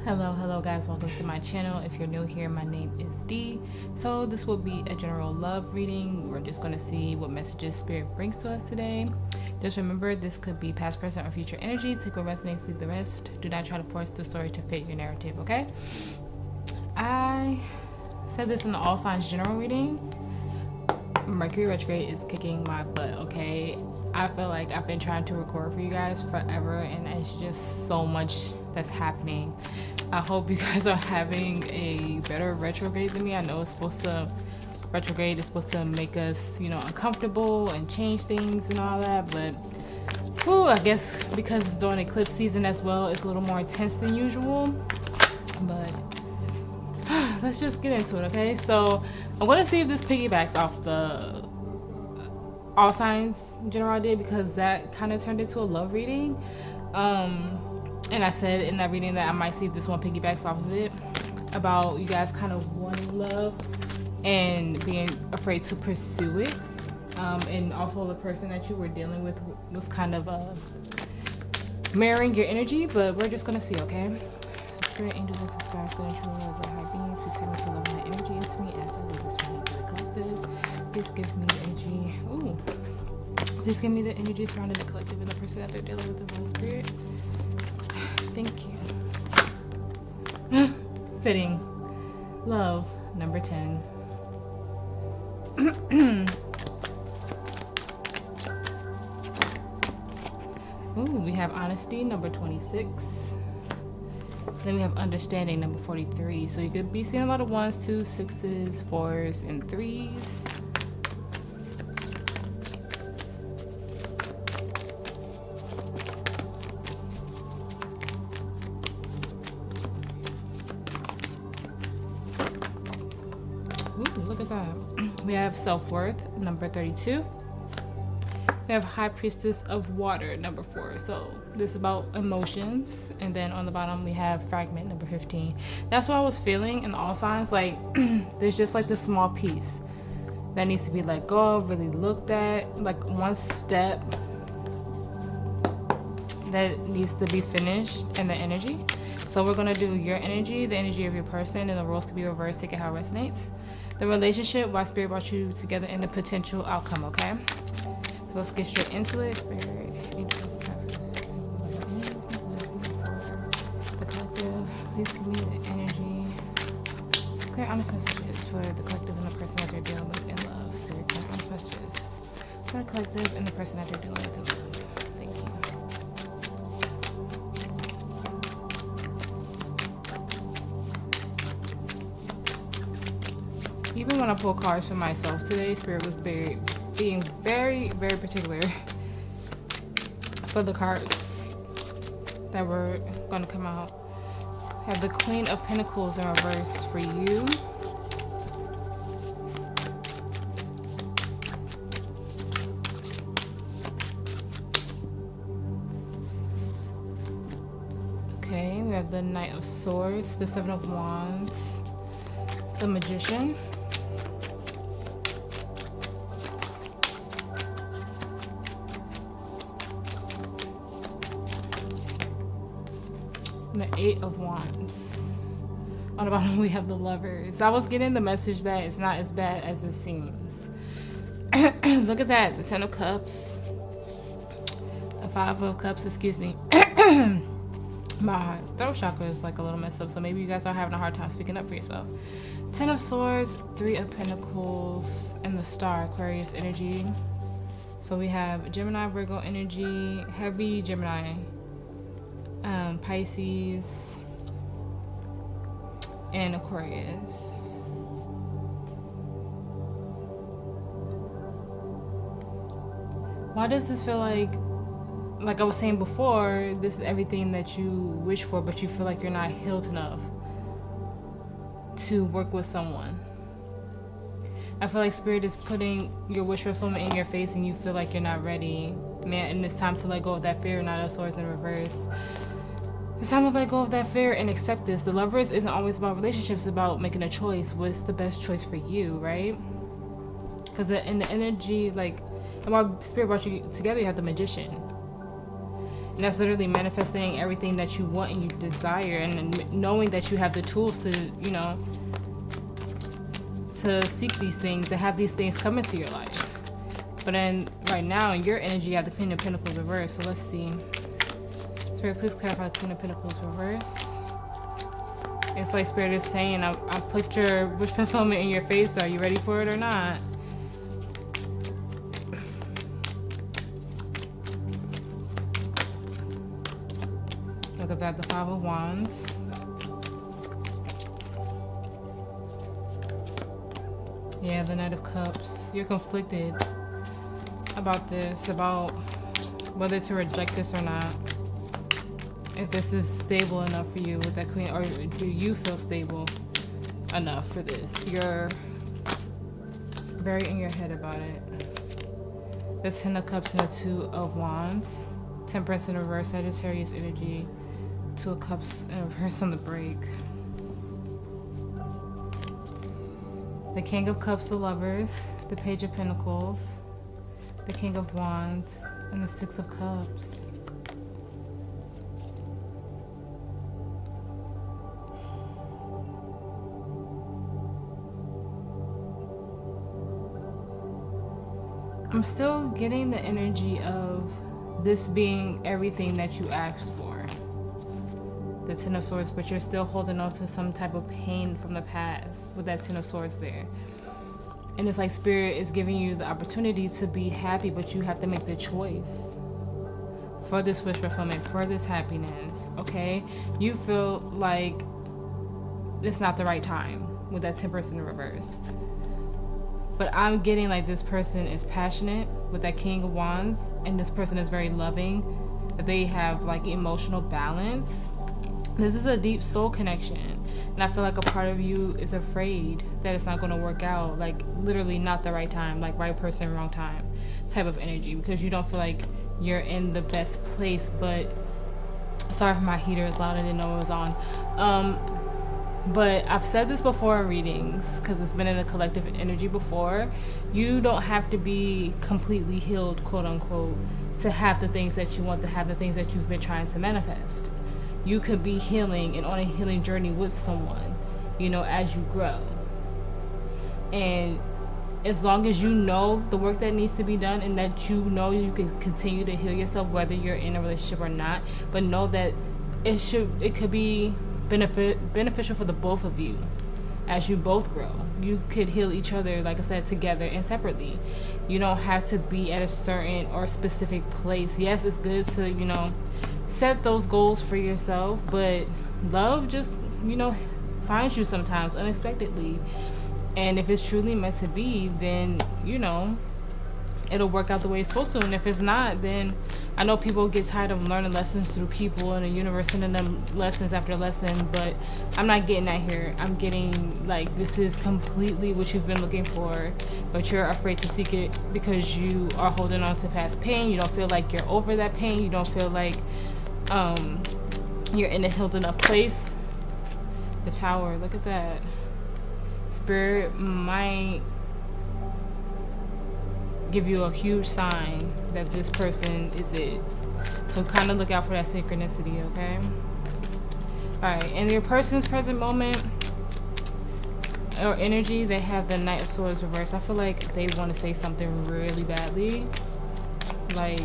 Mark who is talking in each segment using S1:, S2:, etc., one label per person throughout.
S1: Hello guys, welcome to my channel. If you're new here, my name is Dee. So this will be a general love reading. We're just going to see what messages spirit brings to us today. Just remember, this could be past, present, or future energy. Take what resonates, leave the rest. Do not try to force the story to fit your narrative, okay? I said this in the all signs general reading. Mercury retrograde is kicking my butt, okay? I feel like I've been trying to record for you guys forever, and it's just so much that's happening. I hope you guys are having a better retrograde than me. I know it's supposed to, retrograde is supposed to make us, uncomfortable and change things and all that, but whew, I guess because it's during eclipse season as well, it's a little more intense than usual. But let's just get into it, okay? So I'm going to see if this piggybacks off the all signs general I did, because that kind of turned into a love reading. And I said in that reading that I might see if this one piggybacks off of it, about you guys kind of wanting love and being afraid to pursue it. And also the person that you were dealing with was kind of mirroring your energy, but we're just going to see, okay? Spirit, angels, and subscribers, going to over high beings, please tell me to love my energy into me as I live this morning for the collective. Please give me the energy. Ooh. Please give me the energy surrounding the collective and the person that they're dealing with, the Holy Spirit. Thank you. Fitting. Love, number 10. Ooh, we have honesty, number 26. Then we have understanding, number 43. So you could be seeing a lot of 1s, 2s, 6s, 4s, and 3s. Ooh, look at that. We have self-worth, number 32. We have High Priestess of Water, number 4. So this is about emotions. And then on the bottom we have Fragment, number 15. That's what I was feeling in all signs. Like there's just like this small piece that needs to be let go of, really looked at. Like one step that needs to be finished in the energy. So we're going to do your energy, the energy of your person, and the roles could be reversed. Take it how it resonates. The relationship, why spirit brought you together, and the potential outcome, okay? So let's get straight into it. Spirit, the collective, please give me the energy. Clear honest messages for the collective and the person that they're dealing with in love. Spirit, clear honest messages for the collective and the person that they're dealing with in love. Thank you. Even when I pull cards for myself today, Spirit was being very, very particular for the cards that were going to come out. I have the Queen of Pentacles in reverse for you. Okay, we have the Knight of Swords, the Seven of Wands, the Magician, the Eight of Wands. On the bottom we have the Lovers. I was getting the message that it's not as bad as it seems. Look at that, the Ten of Cups, the Five of Cups, excuse me. My throat chakra is like a little messed up, so maybe you guys are having a hard time speaking up for yourself. Ten of Swords, Three of Pentacles, and the Star, Aquarius energy. So we have Gemini, Virgo energy, heavy Gemini, Pisces, and Aquarius. Why does this feel like I was saying before, this is everything that you wish for, but you feel like you're not healed enough to work with someone? I feel like Spirit is putting your wish fulfillment in your face and you feel like you're not ready. Man, and it's time to let go of that fear. Knight of Swords in reverse. It's time to let go of that fear and accept this. The Lovers isn't always about relationships, it's about making a choice. What's the best choice for you, right? Because in the energy, like, and while Spirit brought you together, you have the Magician. And that's literally manifesting everything that you want and you desire, and knowing that you have the tools to, you know, to seek these things, to have these things come into your life. But then right now in your energy you have the Queen of Pentacles reversed. So let's see. Spirit, please clarify the Queen of Pentacles reversed. It's like Spirit is saying, I put your wish fulfillment in your face. Are you ready for it or not? Look at that, the Five of Wands. Yeah, the Knight of Cups. You're conflicted about this, about whether to reject this or not. If this is stable enough for you with that Queen, or do you feel stable enough for this? You're very in your head about it. The Ten of Cups and the Two of Wands. Temperance in reverse, Sagittarius energy. Two of Cups in reverse on the break. The King of Cups, the Lovers. The Page of Pentacles. The King of Wands. And the Six of Cups. I'm still getting the energy of this being everything that you asked for. The Ten of Swords, but you're still holding on to some type of pain from the past with that Ten of Swords there. And it's like Spirit is giving you the opportunity to be happy, but you have to make the choice for this wish fulfillment, for this happiness, okay? You feel like it's not the right time with that Temperance in the reverse. But I'm getting like this person is passionate with that King of Wands, and this person is very loving. They have like emotional balance. This is a deep soul connection, and I feel like a part of you is afraid that it's not going to work out, like literally not the right time, like right person, wrong time type of energy, because you don't feel like you're in the best place. But sorry if my heater is loud, I didn't know it was on. But I've said this before in readings, because it's been in a collective energy before. You don't have to be completely healed, quote unquote, to have the things that you want, to have the things that you've been trying to manifest. You could be healing and on a healing journey with someone, you know, as you grow. And as long as you know the work that needs to be done, and that you know you can continue to heal yourself whether you're in a relationship or not, but know that it could be beneficial for the both of you as you both grow. You could heal each other, like I said, together and separately. You don't have to be at a certain or specific place. Yes, it's good to, you know, set those goals for yourself, but love just, you know, finds you sometimes unexpectedly. And if it's truly meant to be, then, you know, it'll work out the way it's supposed to. And if it's not, then I know people get tired of learning lessons through people and the universe sending them lessons after lesson, but I'm not getting that here. I'm getting like this is completely what you've been looking for, but you're afraid to seek it because you are holding on to past pain. You don't feel like you're over that pain. You don't feel like you're in a healed enough place. The Tower, look at that. Spirit might give you a huge sign that this person is it. So kind of look out for that synchronicity, okay? Alright, in your person's present moment or energy, they have the Knight of Swords reversed. I feel like they want to say something really badly. Like,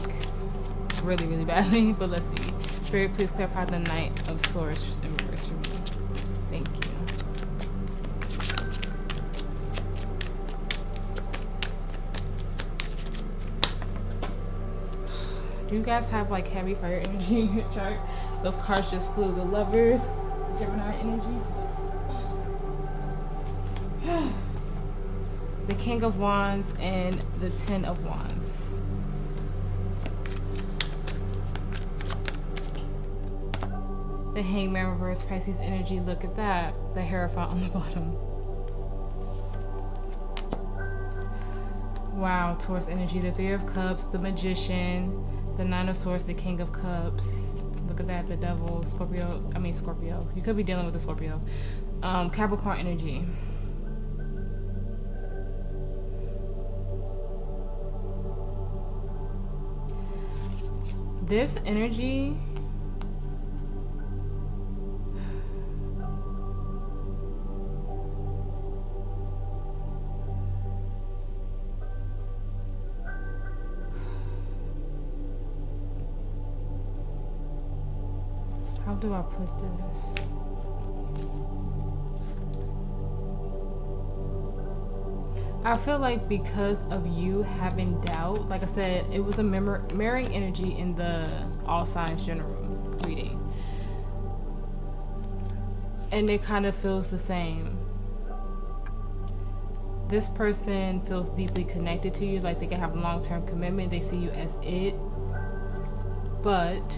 S1: really, really badly. But let's see. Spirit, please clarify the Knight of Swords in reverse for me. Thank you. Do you guys have like heavy fire energy in your chart? Those cards just flew. The Lovers, Gemini energy. The King of Wands and the Ten of Wands. The Hangman reverse, Pisces energy. Look at that. The Hierophant on the bottom. Wow, Taurus energy. The Three of Cups, the Magician, the Nine of Swords, the King of Cups. Look at that, the Devil, Scorpio. You could be dealing with a Scorpio. Capricorn energy. This energy, how do I put this? I feel like because of you having doubt, like I said, it was a mirroring energy in the all signs general reading. And it kind of feels the same. This person feels deeply connected to you, like they can have a long-term commitment. They see you as it. But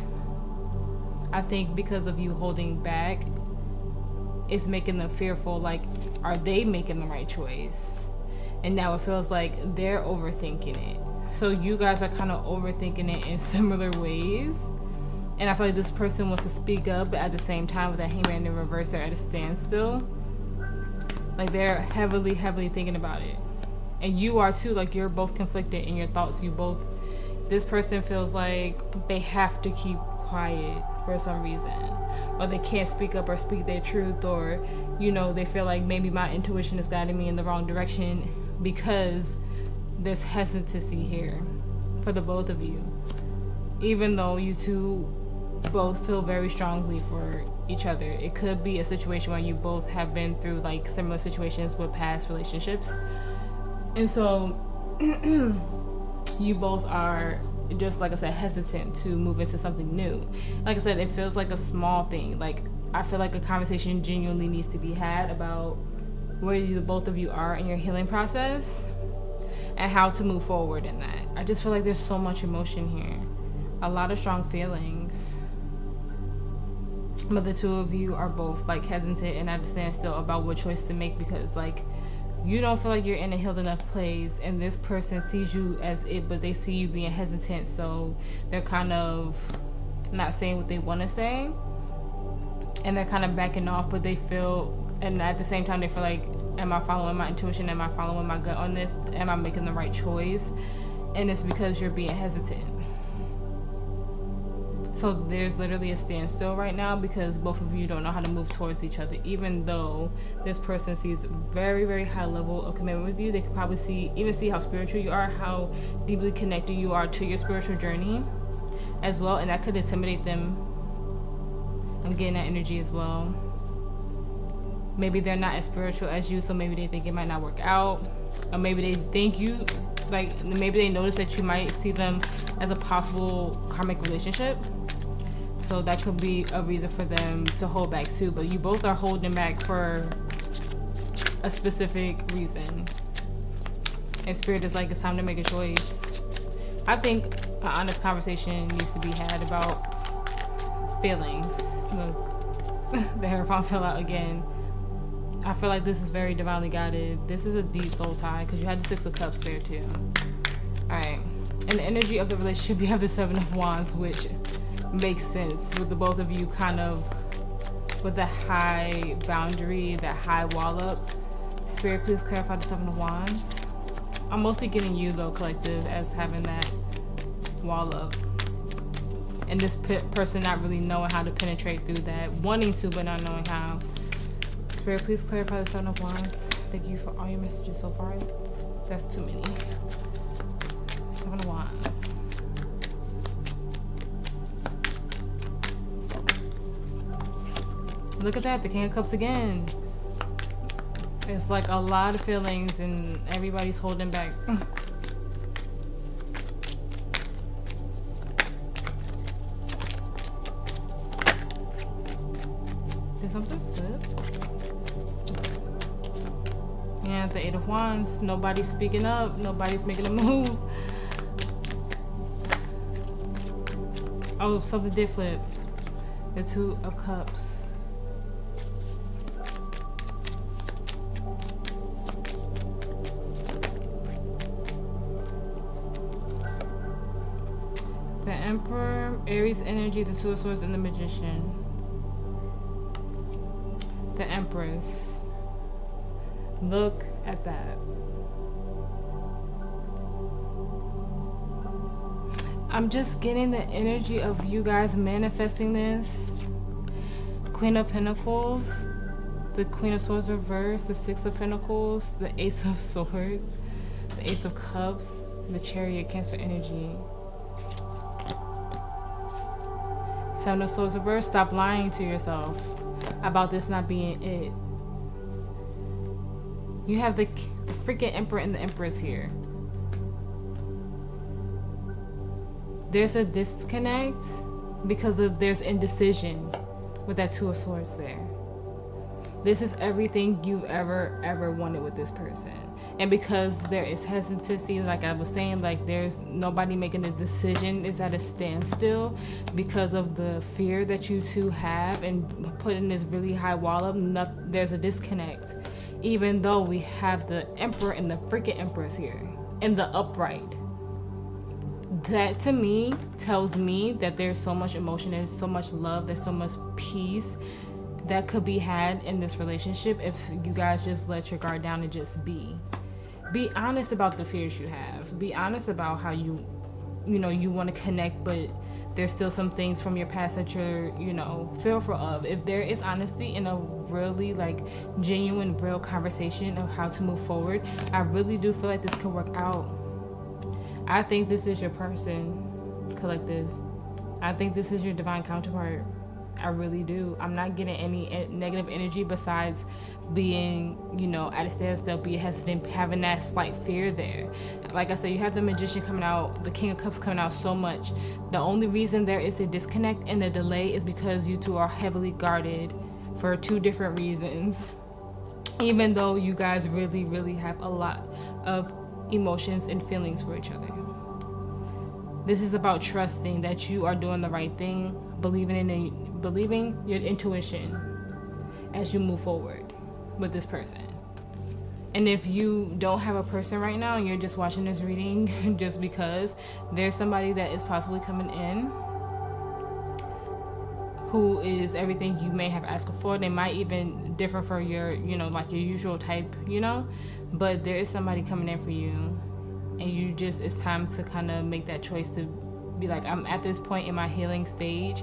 S1: I think because of you holding back, it's making them fearful, like, are they making the right choice? And now it feels like they're overthinking it. So you guys are kind of overthinking it in similar ways. And I feel like this person wants to speak up, but at the same time with that hangman in reverse, they're at a standstill. Like they're heavily thinking about it. And you are too, like you're both conflicted in your thoughts. This person feels like they have to keep quiet for some reason. Or they can't speak up or speak their truth, or, you know, they feel like maybe my intuition is guiding me in the wrong direction, because there's hesitancy here for the both of you. Even though you two both feel very strongly for each other, it could be a situation where you both have been through like similar situations with past relationships. And so you both are, just like I said, hesitant to move into something new. Like I said, it feels like a small thing. Like I feel like a conversation genuinely needs to be had about where the both of you are in your healing process and how to move forward in that. I just feel like there's so much emotion here, a lot of strong feelings, but the two of you are both like hesitant and at a standstill about what choice to make, because like you don't feel like you're in a healed enough place, and this person sees you as it, but they see you being hesitant, so they're kind of not saying what they want to say, and they're kind of backing off, but they feel, and at the same time they feel like, am I following my intuition? Am I following my gut on this? Am I making the right choice? And it's because you're being hesitant. So there's literally a standstill right now because both of you don't know how to move towards each other. Even though this person sees very high level of commitment with you, they could probably see how spiritual you are, how deeply connected you are to your spiritual journey as well, and that could intimidate them. I'm getting that energy as well. Maybe they're not as spiritual as you, so maybe they think it might not work out, or maybe they think you, like, maybe they notice that you might see them as a possible karmic relationship. So that could be a reason for them to hold back too, but you both are holding back for a specific reason. And Spirit is like, it's time to make a choice. I think an honest conversation needs to be had about feelings. Look, the hair palm fell out again. I feel like this is very divinely guided. This is a deep soul tie because you had the Six of Cups there too. Alright. In the energy of the relationship, you have the Seven of Wands, which makes sense with the both of you kind of with the high boundary, that high wall up. Spirit, please clarify the Seven of Wands. I'm mostly getting you though, collective, as having that wall up. And this person not really knowing how to penetrate through that, wanting to but not knowing how. Spirit, please clarify the Seven of Wands. Thank you for all your messages so far. That's too many. Seven of Wands. Look at that, the King of Cups again. It's like a lot of feelings and everybody's holding back. Did something flip? Yeah, the Eight of Wands. Nobody's speaking up. Nobody's making a move. Oh, something did flip. The Two of Cups. The Emperor, Aries energy, the Two of Swords, and the Magician. The Empress. Look at that. I'm just getting the energy of you guys manifesting this. Queen of Pentacles, the Queen of Swords reversed, the Six of Pentacles, the Ace of Swords, the Ace of Cups, the Chariot, Cancer energy. Seven of Swords reversed. Stop lying to yourself about this not being it. You have the freaking Emperor and the Empress here. There's a disconnect because there's indecision with that Two of Swords there. This is everything you've ever wanted with this person. And because there is hesitancy, like I was saying, like there's nobody making a decision, is at a standstill because of the fear that you two have and putting this really high wall up. There's a disconnect. Even though we have the Emperor and the freaking Empress here in the upright. That to me tells me that there's so much emotion, there's so much love, there's so much peace that could be had in this relationship if you guys just let your guard down and just be honest about the fears you have. Be honest about how you want to connect, but there's still some things from your past that you're fearful of. If there is honesty in a really like genuine real conversation of how to move forward, I really do feel like this could work out. I think this is your person, collective. I think this is your divine counterpart. I really do. I'm not getting any negative energy besides being, at a standstill, being hesitant, having that slight fear there. Like I said, you have the Magician coming out, the King of Cups coming out so much. The only reason there is a disconnect and a delay is because you two are heavily guarded for two different reasons. Even though you guys really, really have a lot of emotions and feelings for each other. This is about trusting that you are doing the right thing, believing your intuition as you move forward with this person. And if you don't have a person right now and you're just watching this reading just because, there's somebody that is possibly coming in who is everything you may have asked for. They might even differ for your, like your usual type, but there is somebody coming in for you, and you just, it's time to kind of make that choice to be like, I'm at this point in my healing stage,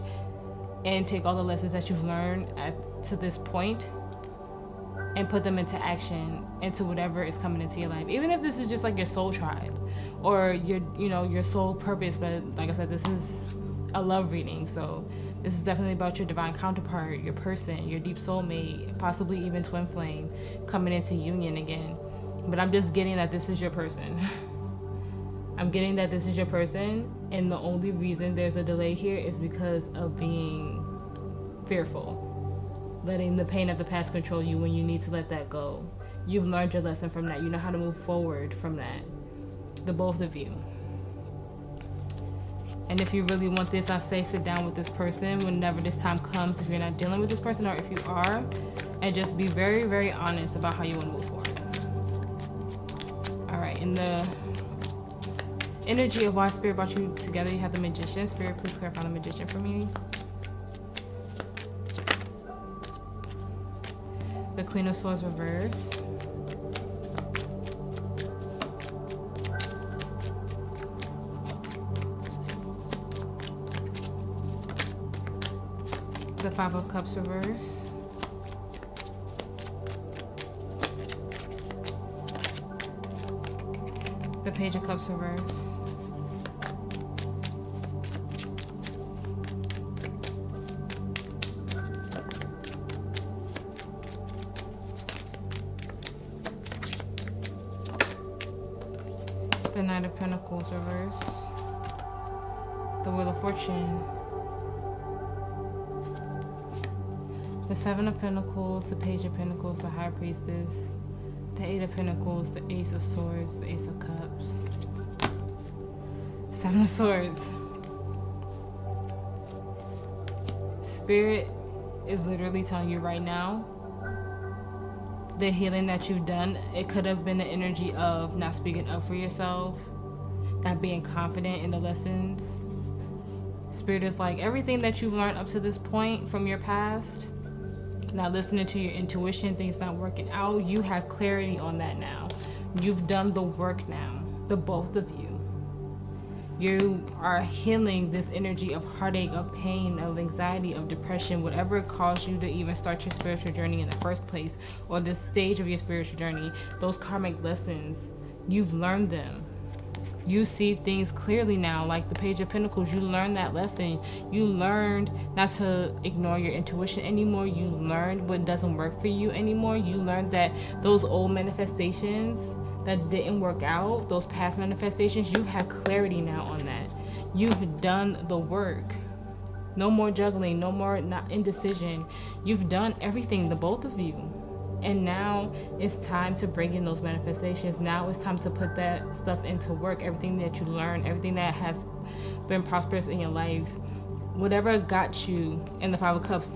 S1: and take all the lessons that you've learned to this point and put them into action, into whatever is coming into your life. Even if this is just like your soul tribe or your soul purpose. But like I said, this is a love reading, so this is definitely about your divine counterpart, your person, your deep soulmate, possibly even twin flame coming into union again. But I'm just getting that this is your person. I'm getting that this is your person, and the only reason there's a delay here is because of being fearful, letting the pain of the past control you when you need to let that go. You've learned your lesson from that. You know how to move forward from that, the both of you. And if you really want this, I say sit down with this person whenever this time comes, if you're not dealing with this person, or if you are, and just be very, very honest about how you want to move forward. All right, in the energy of why Spirit brought you together, you have the Magician. Spirit, please clarify the Magician for me. The Queen of Swords reverse. The Five of Cups reverse. The Page of Cups reverse. The Knight of Pentacles reverse. The Wheel of Fortune. The Seven of Pentacles, the Page of Pentacles, the High Priestess, the Eight of Pentacles, the Ace of Swords, the Ace of Cups, Seven of Swords. Spirit is literally telling you right now, the healing that you've done, it could have been the energy of not speaking up for yourself, not being confident in the lessons. Spirit is like, everything that you've learned up to this point from your past, not listening to your intuition, things not working out, you have clarity on that now. You've done the work now, the both of you. You are healing this energy of heartache, of pain, of anxiety, of depression, whatever caused you to even start your spiritual journey in the first place, or this stage of your spiritual journey. Those karmic lessons, you've learned them. You see things clearly now, like the Page of Pentacles. You learned that lesson. You learned not to ignore your intuition anymore. You learned what doesn't work for you anymore. You learned that those old manifestations that didn't work out, those past manifestations, you have clarity now on that. You've done the work. No more juggling, no more not indecision. You've done everything, the both of you. And now it's time to bring in those manifestations. Now it's time to put that stuff into work. Everything that you learned, everything that has been prosperous in your life, whatever got you in the Five of Cups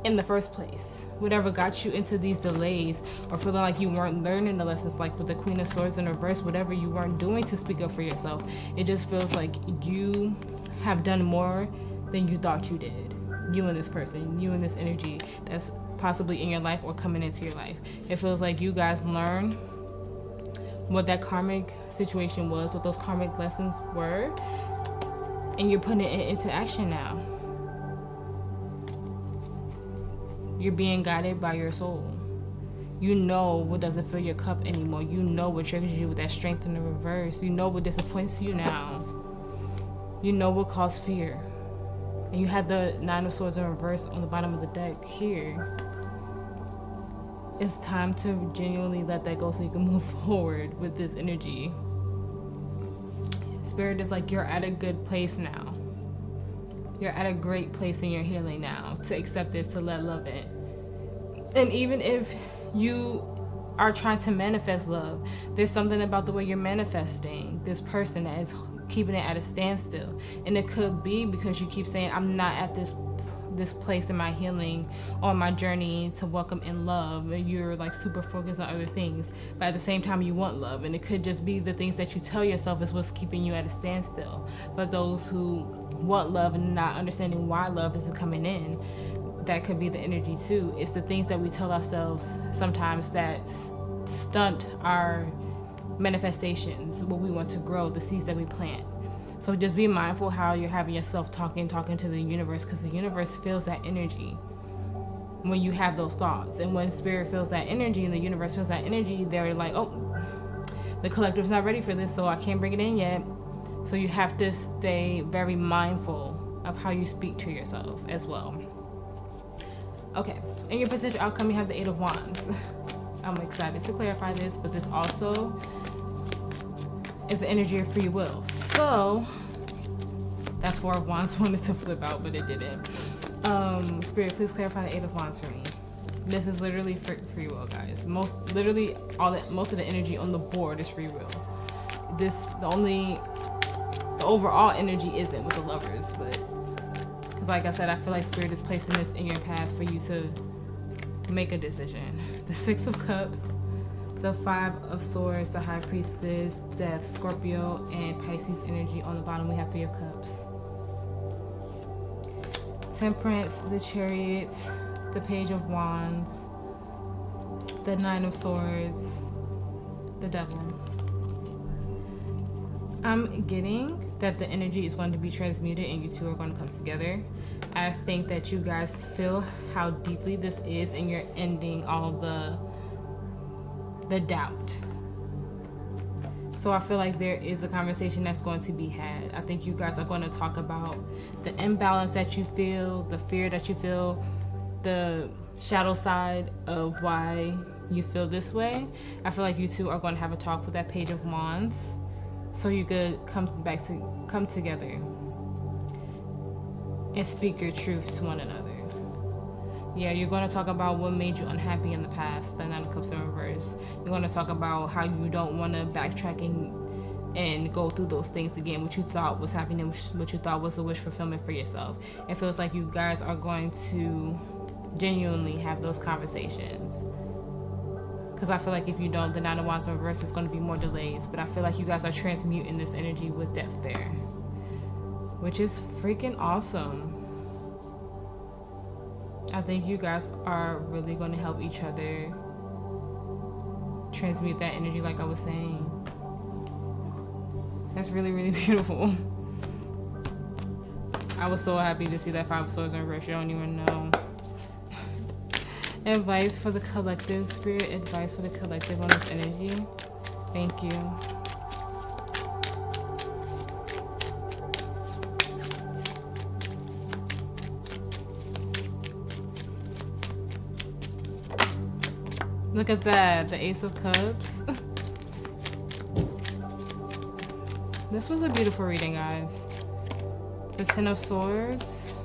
S1: in the first place, whatever got you into these delays or feeling like you weren't learning the lessons, like with the Queen of Swords in reverse, whatever you weren't doing to speak up for yourself, it just feels like you have done more than you thought you did. You and this person, you and this energy that's possibly in your life or coming into your life. It feels like you guys learned what that karmic situation was, what those karmic lessons were, and you're putting it into action now. You're being guided by your soul. You know what doesn't fill your cup anymore. You know what triggers you with that Strength in the reverse. You know what disappoints you now. You know what caused fear. And you had the Nine of Swords in reverse on the bottom of the deck here. It's time to genuinely let that go so you can move forward with this energy. Spirit is like, you're at a good place now. You're at a great place in your healing now to accept this, to let love in. And even if you are trying to manifest love, there's something about the way you're manifesting this person that is keeping it at a standstill. And it could be because you keep saying, I'm not at this place in my healing or my journey to welcome in love, and you're like super focused on other things, but at the same time you want love. And it could just be the things that you tell yourself is what's keeping you at a standstill. But those who want love and not understanding why love isn't coming in, that could be the energy too. It's the things that we tell ourselves sometimes that stunt our manifestations, what we want to grow, the seeds that we plant. So just be mindful how you're having yourself talking to the universe, because the universe feels that energy when you have those thoughts. And when spirit feels that energy and the universe feels that energy, they're like, oh, the collective's not ready for this, so I can't bring it in yet. So you have to stay very mindful of how you speak to yourself as well. Okay, in your potential outcome, you have the Eight of Wands. I'm excited to clarify this, but this also is the energy of free will. So that Four of Wands wanted to flip out, but it didn't. Spirit, please clarify the Eight of Wands for me. This is literally free will, guys. Most of the energy on the board is free will. The overall energy isn't with the Lovers, but because like I said, I feel like Spirit is placing this in your path for you to make a decision. The Six of Cups, the Five of Swords, the High Priestess, Death, Scorpio, and Pisces energy. On the bottom we have Three of Cups. Temperance, the Chariot, the Page of Wands, the Nine of Swords, the Devil. I'm getting that the energy is going to be transmuted and you two are going to come together. I think that you guys feel how deeply this is, and you're ending all the doubt. So I feel like there is a conversation that's going to be had. I think you guys are going to talk about the imbalance that you feel, the fear that you feel, the shadow side of why you feel this way. I feel like you two are going to have a talk with that Page of Wands, so you could come together and speak your truth to one another. Yeah, you're going to talk about what made you unhappy in the past, the Nine of Cups in reverse. You're going to talk about how you don't want to backtrack and go through those things again, what you thought was happening, what you thought was a wish fulfillment for yourself. It feels like you guys are going to genuinely have those conversations. Because I feel like if you don't, the Nine of Wands in reverse is going to be more delays. But I feel like you guys are transmuting this energy with Death there, which is freaking awesome. I think you guys are really going to help each other transmute that energy, like I was saying. That's really, really beautiful. I was so happy to see that 5 of Swords in reverse. You don't even know. Advice for the collective, spirit advice for the collective on this energy. Thank you. Look at that, the Ace of Cups. This was a beautiful reading, guys. The Ten of Swords.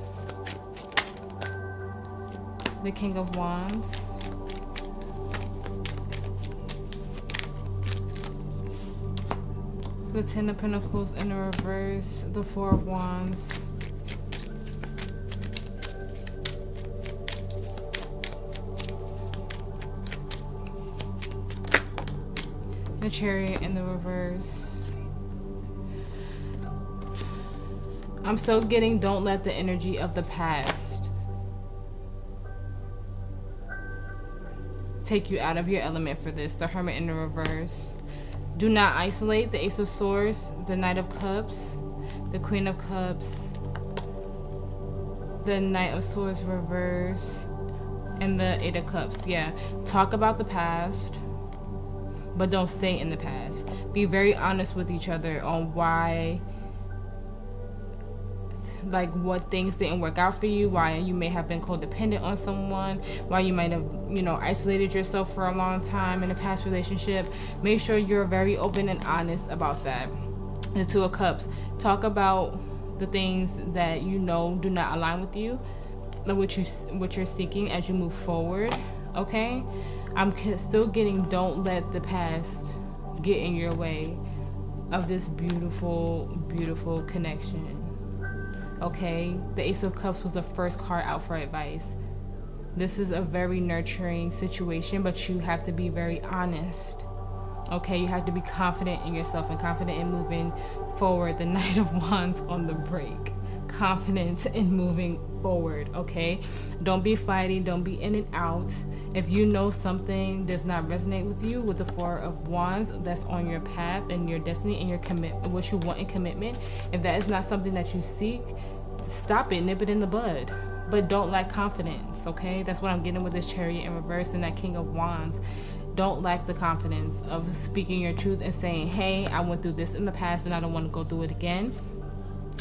S1: The King of Wands. The Ten of Pentacles in the reverse. The Four of Wands. The Chariot in the reverse. I'm still getting, don't let the energy of the past take you out of your element for this. The Hermit in the reverse. Do not isolate. The Ace of Swords. The Knight of Cups. The Queen of Cups. The Knight of Swords reverse. And the Eight of Cups. Yeah. Talk about the past, but don't stay in the past. Be very honest with each other on why, like what things didn't work out for you, why you may have been codependent on someone, why you might have, you know, isolated yourself for a long time in a past relationship. Make sure you're very open and honest about that. The Two of Cups. Talk about the things that you know do not align with you, what you're seeking as you move forward. Okay? I'm still getting, don't let the past get in your way of this beautiful, beautiful connection. Okay, the Ace of Cups was the first card out for advice. This is a very nurturing situation, but you have to be very honest. Okay, you have to be confident in yourself and confident in moving forward. The Knight of Wands on the break. Confident in moving forward. Okay, don't be fighting, don't be in and out. If you know something does not resonate with you with the Four of Wands, that's on your path and your destiny and your commitment, what you want in commitment, if that is not something that you seek, stop it, nip it in the bud. But don't lack confidence. Okay, that's what I'm getting with this Chariot in reverse and that King of Wands. Don't lack the confidence of speaking your truth and saying, hey, I went through this in the past and I don't want to go through it again.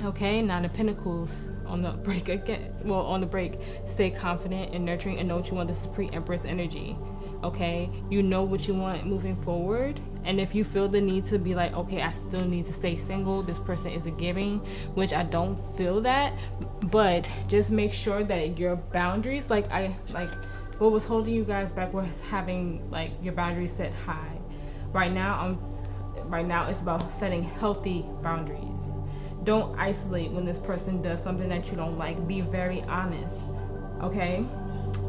S1: Okay, Nine of Pentacles on the break again. Well, on the break, stay confident and nurturing and know what you want. This is pre-Empress energy. Okay, you know what you want moving forward, and if you feel the need to be like, okay, I still need to stay single, this person isn't giving, which I don't feel that, but just make sure that your boundaries, like what was holding you guys back was having like your boundaries set high. Right now it's about setting healthy boundaries. Don't isolate when this person does something that you don't like. Be very honest, okay?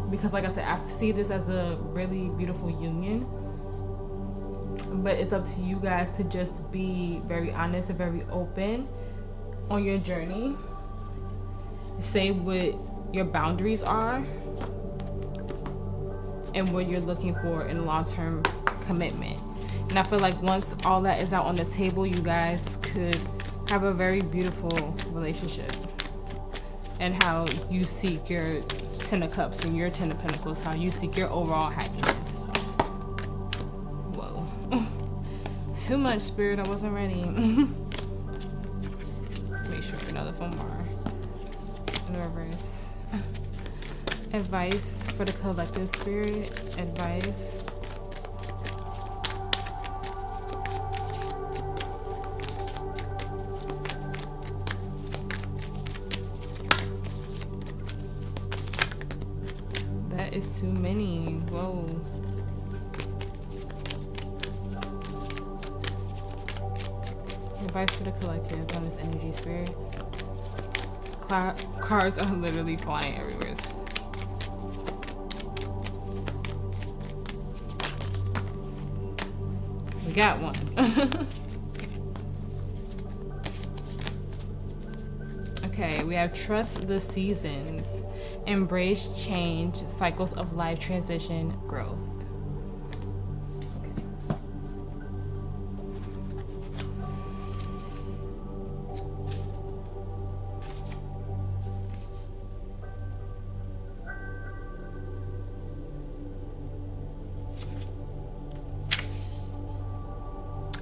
S1: Because like I said, I see this as a really beautiful union. But it's up to you guys to just be very honest and very open on your journey. Say what your boundaries are and what you're looking for in a long-term commitment. And I feel like once all that is out on the table, you guys could have a very beautiful relationship, and how you seek your Ten of Cups and your Ten of Pentacles, how you seek your overall happiness. Whoa. Too much, Spirit. I wasn't ready. Make sure another phone bar in the reverse. Advice for the collective, Spirit. Advice. Is too many. Whoa. Advice for the collective on this energy, Spirit. Cards are literally flying everywhere. We got one. Okay, we have trust the seasons. Embrace change, cycles of life, transition, growth. Okay.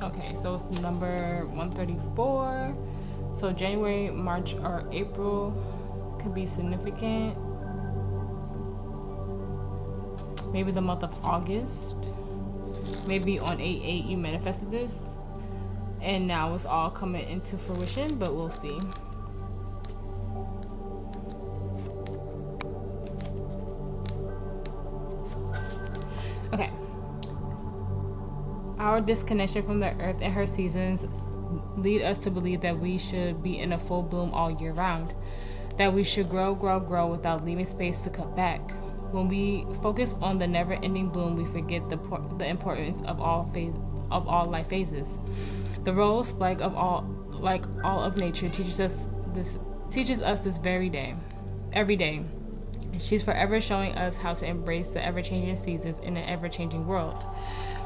S1: Okay, so it's number 134. So January, March, or April could be significant. Maybe the month of August. Maybe on 8/8 you manifested this, and now it's all coming into fruition, but we'll see. Okay. Our disconnection from the earth and her seasons lead us to believe that we should be in a full bloom all year round, that we should grow without leaving space to cut back. When we focus on the never-ending bloom, we forget the importance of all life phases. The rose, like all of nature, teaches us this every day. She's forever showing us how to embrace the ever-changing seasons in an ever-changing world.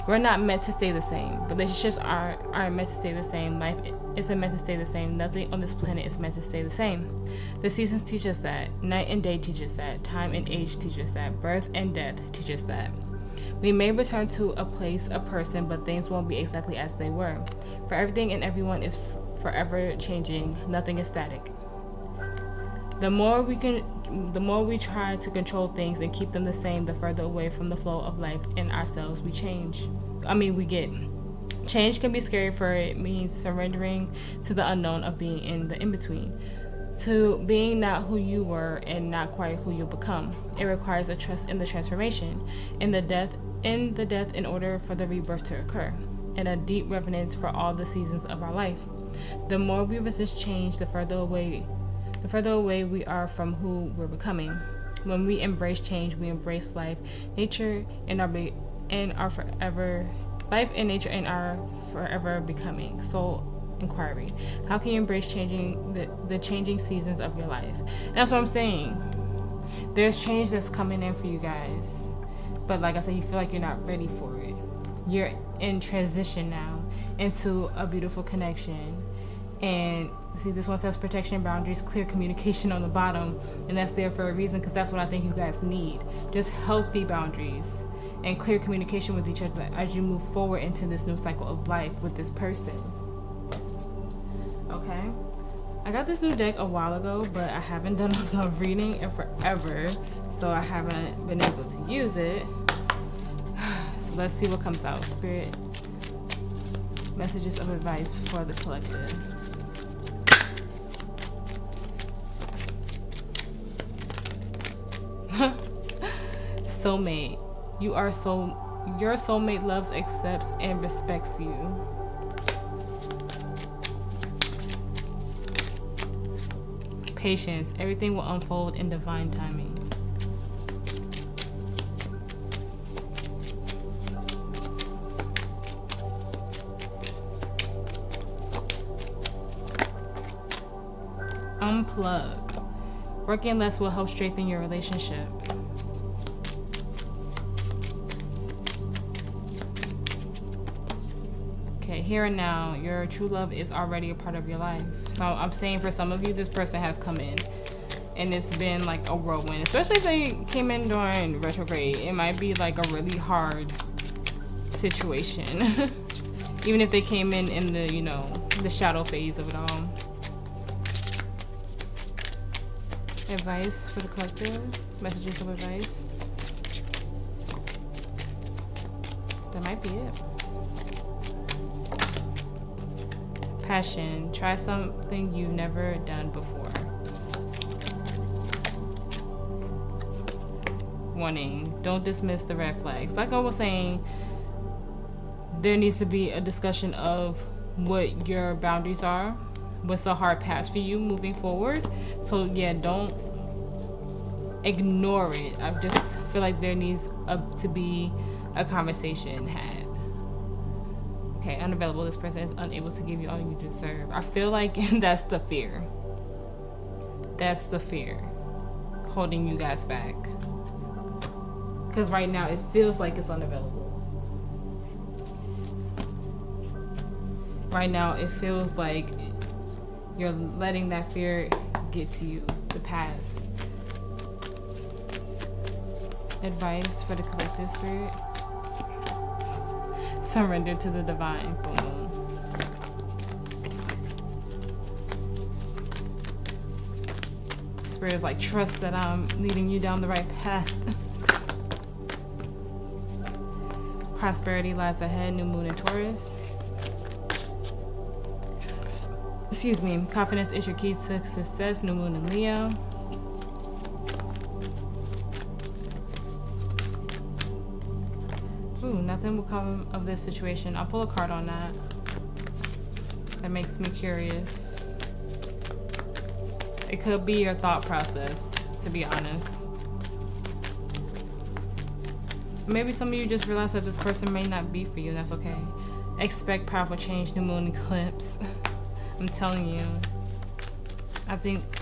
S1: We're not meant to stay the same. Relationships aren't meant to stay the same. Life isn't meant to stay the same. Nothing on this planet is meant to stay the same. The seasons teach us that. Night and day teach us that. Time and age teach us that. Birth and death teach us that. We may return to a place, a person, but things won't be exactly as they were. For everything and everyone is forever changing. Nothing is static. The more we try to control things and keep them the same, the further away from the flow of life and ourselves we get. Change can be scary, for it means surrendering to the unknown of being in the in-between, to being not who you were and not quite who you'll become. It requires a trust in the transformation, in the death in order for the rebirth to occur, and a deep reverence for all the seasons of our life. The more we resist change, the further away we are from who we're becoming. When we embrace change, we embrace life, nature, and our forever becoming. Soul inquiry: how can you embrace the changing seasons of your life? And that's what I'm saying. There's change that's coming in for you guys, but like I said, you feel like you're not ready for it. You're in transition now into a beautiful connection. And see, this one says protection, boundaries, clear communication on the bottom, and that's there for a reason, because that's what I think you guys need. Just healthy boundaries and clear communication with each other as you move forward into this new cycle of life with this person. Okay, I got this new deck a while ago, but I haven't done a love reading in forever, so I haven't been able to use it. So let's see what comes out. Spirit, messages of advice for the collective. Soulmate. Your soulmate loves, accepts, and respects you. Patience. Everything will unfold in divine timing. Unplug. Working less will help strengthen your relationship. Okay, here and now, your true love is already a part of your life. So I'm saying for some of you, this person has come in and it's been like a whirlwind, especially if they came in during retrograde. It might be like a really hard situation. Even if they came in the, you know, the shadow phase of it all. Advice for the collective. Messages of advice. That might be it. Passion. Try something you've never done before. Warning. Don't dismiss the red flags. Like I was saying, there needs to be a discussion of what your boundaries are. What's a hard pass for you moving forward. So yeah, don't ignore it. I just feel like there needs to be a conversation had. Okay, unavailable. This person is unable to give you all you deserve. I feel like that's the fear. That's the fear holding you guys back. Because right now it feels like it's unavailable. Right now it feels like you're letting that fear get to you, the past. Advice for the collective spirit. Surrender to the divine. Boom, boom. Spirit is like, trust that I'm leading you down the right path. Prosperity lies ahead, new moon in Taurus. Excuse me. Confidence is your key to success, new moon in Leo. Ooh, nothing will come of this situation. I'll pull a card on that. That makes me curious. It could be your thought process, to be honest. Maybe some of you just realize that this person may not be for you. That's okay. Expect powerful change, new moon eclipse. I'm telling you.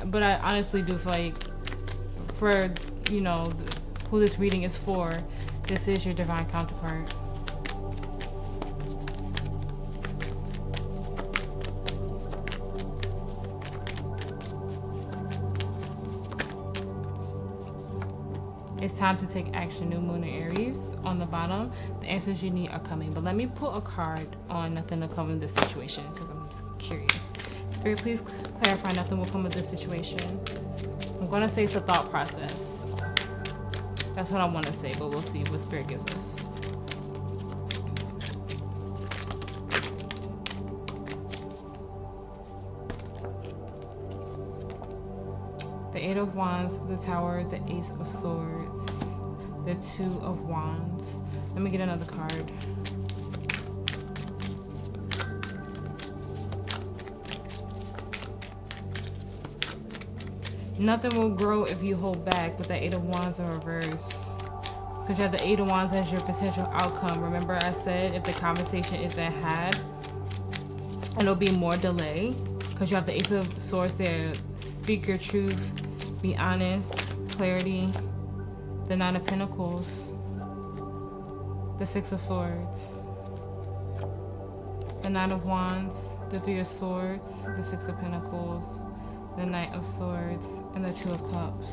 S1: But I honestly do feel like, for, you know, who this reading is for, this is your divine counterpart. It's time to take action, new moon in Aries. On the bottom, the answers you need are coming. But let me pull a card on nothing to come in this situation, because I'm just curious. Spirit, please clarify nothing will come of this situation. I'm going to say it's a thought process. That's what I want to say, but we'll see what Spirit gives us. The Eight of Wands, the Tower, the Ace of Swords, the Two of Wands. Let me get another card. Nothing will grow if you hold back, with the Eight of Wands in reverse. Because you have the Eight of Wands as your potential outcome. Remember I said if the conversation isn't had, it'll be more delay. Because you have the Ace of Swords there. Speak your truth. Be honest. Clarity. The Nine of Pentacles. The Six of Swords. The Nine of Wands. The Three of Swords. The Six of Pentacles. The Knight of Swords. And the Two of Cups.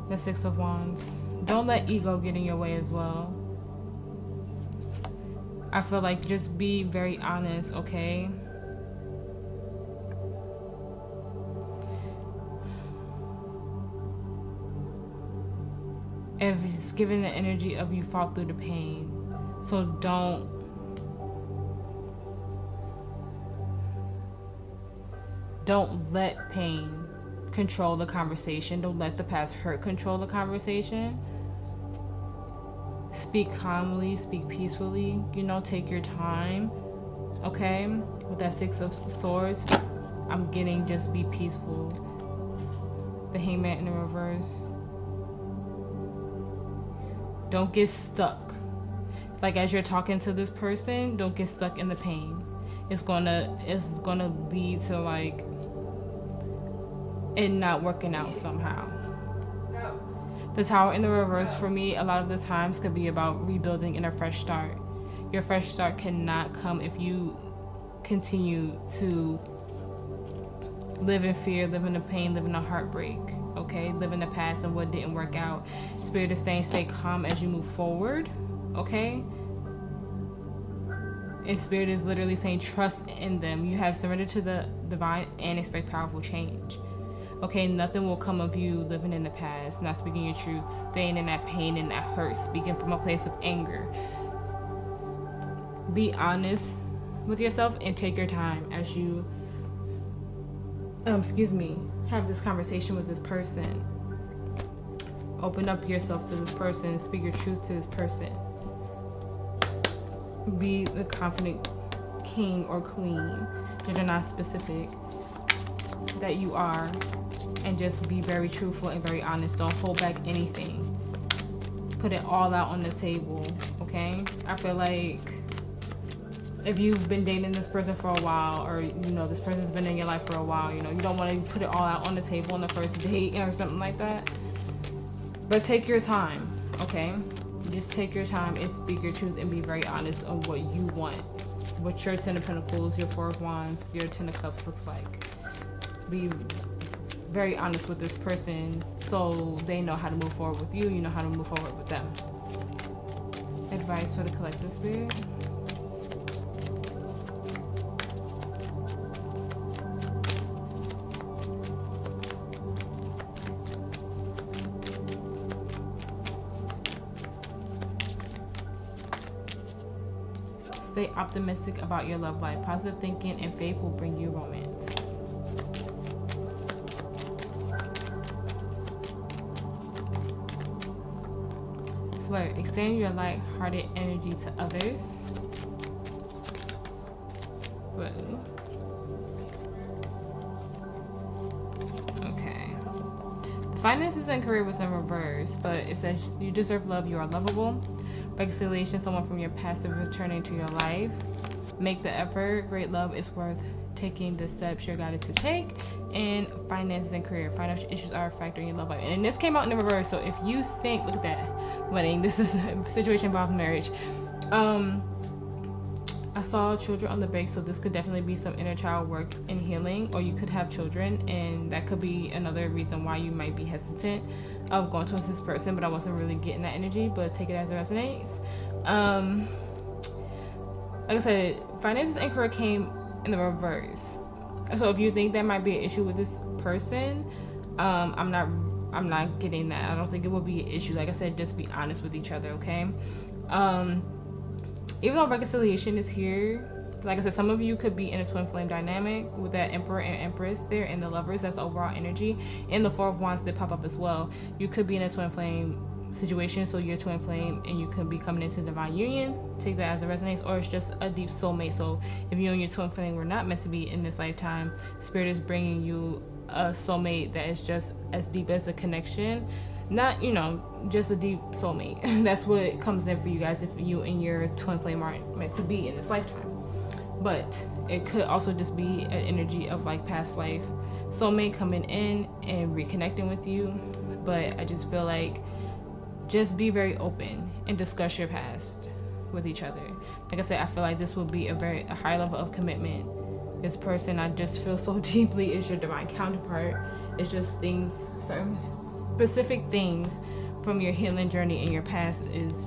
S1: The Six of Wands. Don't let ego get in your way as well. I feel like just be very honest, okay? If it's given the energy of you fought through the pain. So don't let pain control the conversation. Don't let the past hurt control the conversation. Speak calmly, speak peacefully, you know, take your time, okay? With that Six of Swords, I'm getting just be peaceful. The Hangman in the reverse. Don't get stuck. Like as you're talking to this person, don't get stuck in the pain. It's gonna lead to like it not working out somehow. The Tower in the reverse for me a lot of the times could be about rebuilding and a fresh start. Your fresh start cannot come if you continue to live in fear, live in the pain, live in the heartbreak, okay? Live in the past and what didn't work out. Spirit is saying stay calm as you move forward, okay? And Spirit is literally saying trust in them. You have surrendered to the divine and expect powerful change. Okay, nothing will come of you living in the past, not speaking your truth, staying in that pain and that hurt, speaking from a place of anger. Be honest with yourself and take your time as you, have this conversation with this person. Open up yourself to this person, speak your truth to this person. Be the confident king or queen, gender not specific, that you are. And just be very truthful and very honest. Don't hold back anything. Put it all out on the table, okay? I feel like if you've been dating this person for a while, or you know this person's been in your life for a while, you know, you don't want to put it all out on the table on the first date or something like that. But take your time, okay? Just take your time and speak your truth and be very honest on what you want. What your Ten of Pentacles, your Four of Wands, your Ten of Cups looks like. Be very honest with this person so they know how to move forward with you, you know how to move forward with them. Advice for the collective spirit. Stay optimistic about your love life. Positive thinking and faith will bring you romance. Flirt. Extend your light-hearted energy to others. Whoa. Okay. Finances and career was in reverse, but it says you deserve love, you are lovable. Reconciliation, someone from your past is returning to your life. Make the effort. Great love is worth taking the steps you're guided to take. And finances and career. Financial issues are a factor in your love life. And this came out in the reverse, so if you think, look at that, wedding, this is a situation involving marriage. I saw children on the break, so this could definitely be some inner child work and healing, or you could have children, and that could be another reason why you might be hesitant of going towards this person, but I wasn't really getting that energy, but take it as it resonates. Like I said, finances and career came in the reverse, so if you think that might be an issue with this person, I'm not getting that. I don't think it will be an issue. Like I said, just be honest with each other, okay? Even though reconciliation is here, like I said, some of you could be in a twin flame dynamic with that Emperor and Empress there, and the Lovers. That's overall energy, and the Four of Wands did pop up as well. You could be in a twin flame situation, so you're twin flame and you could be coming into divine union. Take that as it resonates, or it's just a deep soulmate. So if you and your twin flame were not meant to be in this lifetime, Spirit is bringing you a soulmate that is just as deep as a connection. Not, you know, just a deep soulmate. That's what comes in for you guys if you and your twin flame aren't meant to be in this lifetime. But it could also just be an energy of like past life soulmate coming in and reconnecting with you. But I just feel like just be very open and discuss your past with each other. Like I said, I feel like this will be a high level of commitment. This person I just feel so deeply is your divine counterpart. It's just things, certain specific things from your healing journey in your past is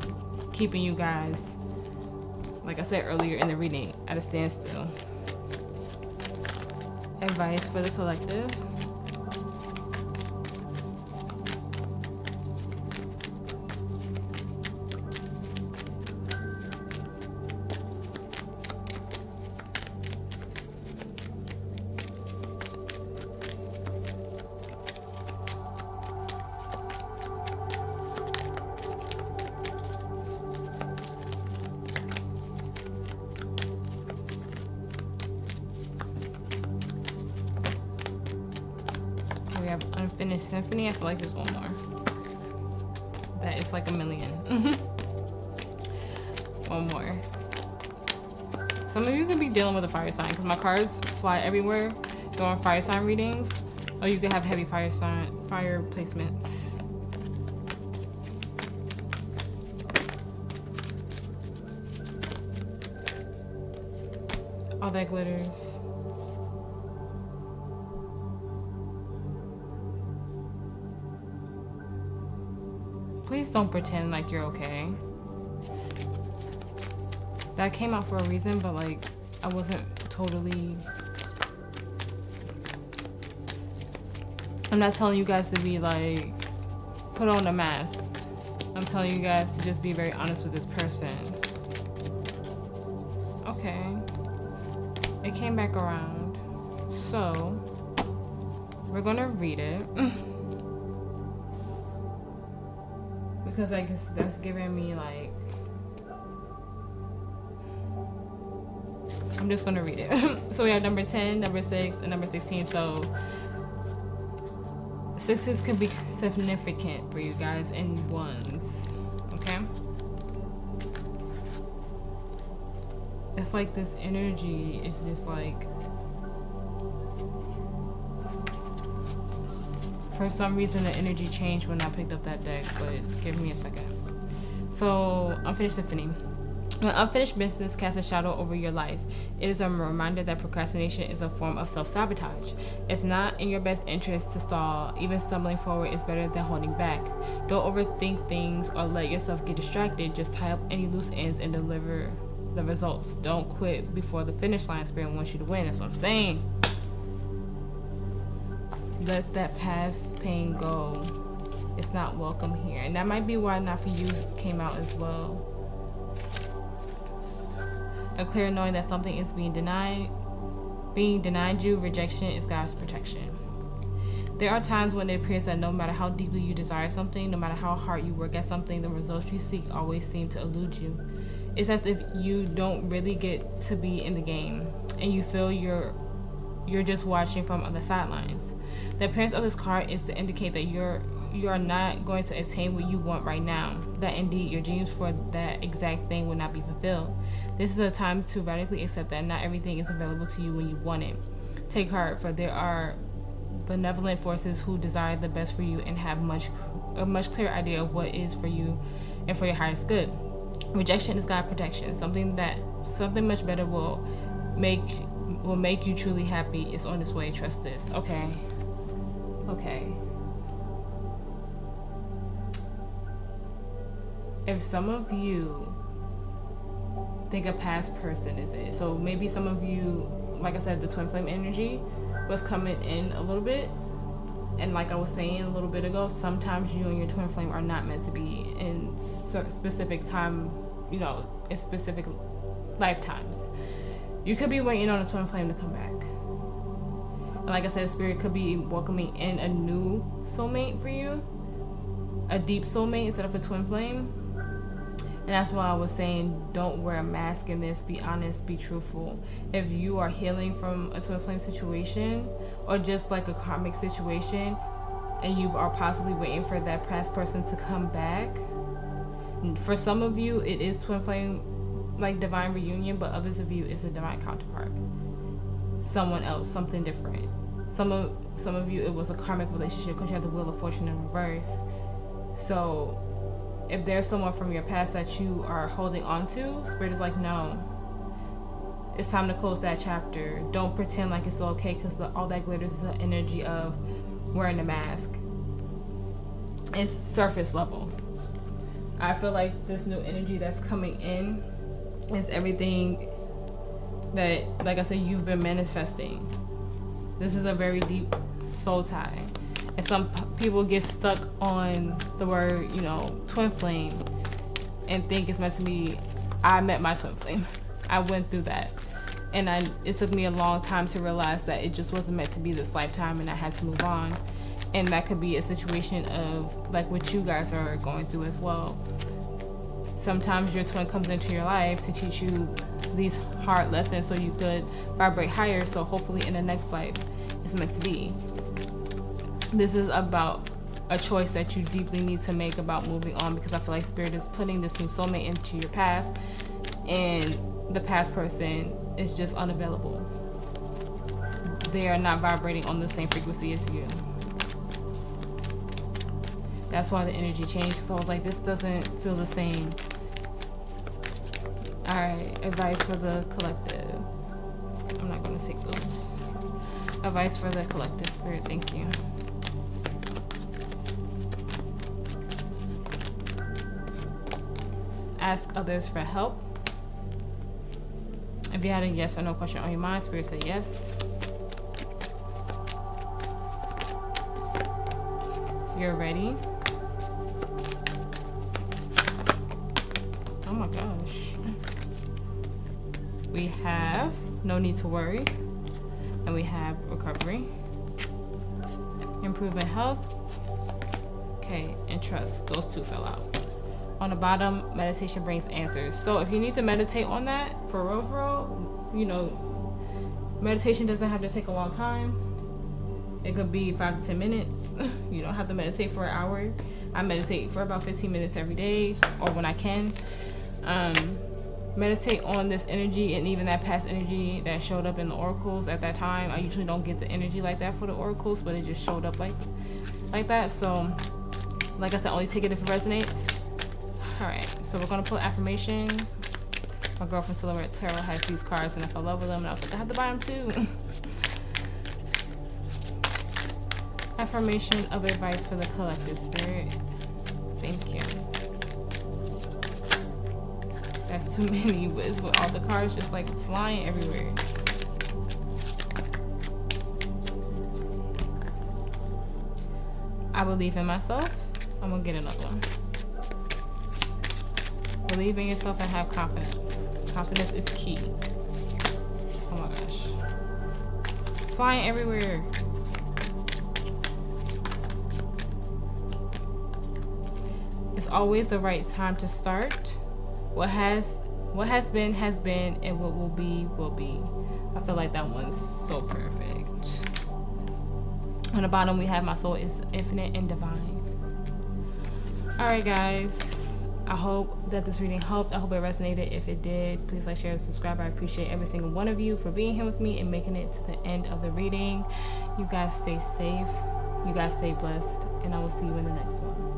S1: keeping you guys, like I said earlier in the reading, at a standstill. Advice for the collective. We have Unfinished Symphony. I feel like there's one more. That is like a million. One more. Some of you could be dealing with a fire sign, because my cards fly everywhere during fire sign readings. Or you could have heavy fire placements. All that glitters. Please don't pretend like you're okay. That came out for a reason, but like I wasn't totally... I'm not telling you guys to be like, put on a mask. I'm telling you guys to just be very honest with this person. Okay. It came back around. So, we're gonna read it. Because I guess that's giving me like, I'm just gonna read it. So we have number 10, number 6, and number 16. So sixes can be significant for you guys, and ones. Okay. It's like this energy is just like, for some reason the energy changed when I picked up that deck, but give me a second. So, Unfinished Symphony. When unfinished business casts a shadow over your life, it is a reminder that procrastination is a form of self-sabotage. It's not in your best interest to stall. Even stumbling forward is better than holding back. Don't overthink things or let yourself get distracted. Just tie up any loose ends and deliver the results. Don't quit before the finish line. Spirit wants you to win. That's what I'm saying. Let that past pain go. It's not welcome here. And that might be why Not For You came out as well. A clear knowing that something is being denied you. Rejection is God's protection. There are times when it appears that no matter how deeply you desire something, no matter how hard you work at something, the results you seek always seem to elude you. It's as if you don't really get to be in the game, and you feel you're just watching from the sidelines. The appearance of this card is to indicate that you are not going to attain what you want right now, that indeed your dreams for that exact thing will not be fulfilled. This is a time to radically accept that not everything is available to you when you want it. Take heart, for there are benevolent forces who desire the best for you and have a much clearer idea of what is for you and for your highest good. Rejection is God's protection. Something much better will make you truly happy is on its way. Trust this. Okay. If some of you think a past person is it, so maybe some of you, like I said, the twin flame energy was coming in a little bit, and like I was saying a little bit ago, sometimes you and your twin flame are not meant to be in specific time, in specific lifetimes. You could be waiting on a twin flame to come back, and like I said, Spirit could be welcoming in a new soulmate for you, a deep soulmate instead of a twin flame. And that's why I was saying, don't wear a mask in this. Be honest, be truthful. If you are healing from a twin flame situation, or just like a karmic situation, and you are possibly waiting for that past person to come back, for some of you it is twin flame, like divine reunion, but others of you it's a divine counterpart, someone else, something different. Some of you it was a karmic relationship because you have the Wheel of Fortune in reverse. So if there's someone from your past that you are holding on to, Spirit is like, no, it's time to close that chapter. Don't pretend like it's okay, because all that glitters is the energy of wearing a mask. It's surface level. I feel like this new energy that's coming in is everything that, like I said, you've been manifesting. This is a very deep soul tie. And some people get stuck on the word, twin flame, and think it's meant to be. I met my twin flame. I went through that, and it took me a long time to realize that it just wasn't meant to be this lifetime, and I had to move on. And that could be a situation of like what you guys are going through as well. Sometimes your twin comes into your life to teach you these hard lessons so you could vibrate higher, so hopefully in the next life it's meant to be. This is about a choice that you deeply need to make about moving on, because I feel like Spirit is putting this new soulmate into your path, and the past person is just unavailable. They are not vibrating on the same frequency as you. That's why the energy changed. So I was like, this doesn't feel the same. Alright, advice for the collective. I'm not going to take those. Advice for the collective, Spirit, thank you. Ask others for help. If you had a yes or no question on your mind, Spirit said yes. You're ready. Oh my gosh. We have no need to worry, and we have recovery, improving health, okay, and trust. Those two fell out. On the bottom, meditation brings answers. So if you need to meditate on that, for real, meditation doesn't have to take a long time. It could be 5 to 10 minutes. You don't have to meditate for an hour. I meditate for about 15 minutes every day, or when I can. Meditate on this energy, and even that past energy that showed up in the oracles at that time. I usually don't get the energy like that for the oracles, but it just showed up like that. So, like I said, only take it if it resonates. Alright, so we're going to pull affirmation. My girlfriend Silhouette Tarot has these cards, and I fell in love with them, and I was like, I have to buy them too. Affirmation of advice for the collective, Spirit. Thank you. That's too many with all the cards just like flying everywhere. I believe in myself. I'm gonna get another one. Believe in yourself and have confidence. Confidence is key. Oh my gosh. Flying everywhere. It's always the right time to start. What has been has been, and what will be will be. I feel like that one's so perfect. On the bottom we have my soul is infinite and divine. Alright guys, I hope that this reading helped. I hope it resonated. If it did, please like, share, and subscribe. I appreciate every single one of you for being here with me and making it to the end of the reading. You guys stay safe, you guys stay blessed, and I will see you in the next one.